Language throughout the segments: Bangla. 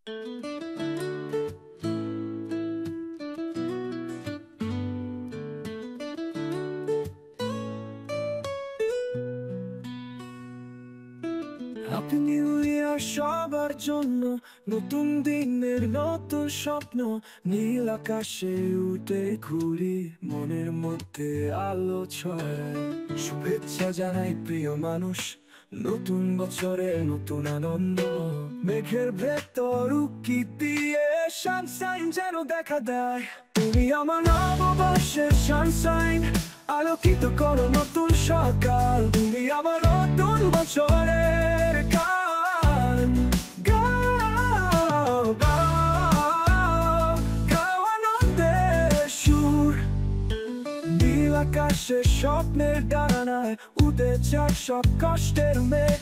হ্যাপি নিউ ইয়ার সবার জন্য, নতুন দিনের নতুন স্বপ্ন। নীল আকাশে উঠে ঘুরি, মনের মধ্যে আলো ছড়ায়। শুভেচ্ছা জানাই প্রিয় মানুষ, নতুন বছরের নতুন আনন্দ। মেঘের ভেতর উকি দিয়ে সানশাইন যেন দেখা দেয়। তুমি আমার নববর্ষের সানশাইন, আলোকিত করো নতুন সকাল। তুমি আমার নতুন বছরের গান। গাও গাও গাও আনন্দের সুর। নীল আকাশে স্বপ্নের ডানায় উড়ে যাক সব কষ্টের মেঘ।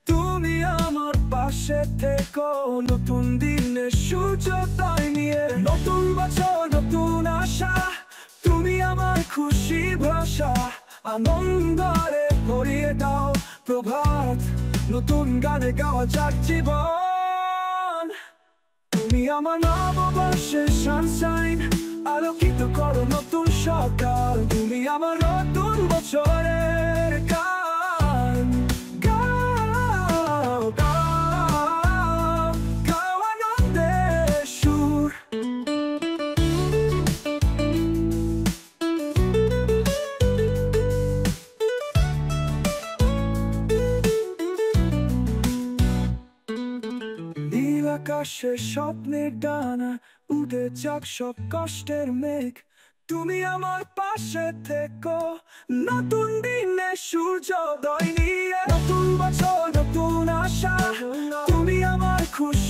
তুমি আমার পাশে থেকো, নতুন দিনের সূর্যোদয় নিয়ে। নতুন বছর নতুন আশা, তুমি আমার খুশি ভাষা। আনন্দরে ভরিয়ে দাও প্রভাত, নতুন গানে গাওয়া যাক জীবন। তুমি আমার নববর্ষের সানশাইন, আলোকিত করো নতুন সকাল। তুমি আমার নতুন বছরের গান। গাও গাও গাও আনন্দের সুর। নীল আকাশে স্বপ্নের ডানা উড়ে যাক সব কষ্টের মেঘ। তুমি আমার পাশে থেকো, নতুন দিনে সূর্যোদয় নিয়ে। নতুন বছর নতুন আশা, তুমি আমার খুশি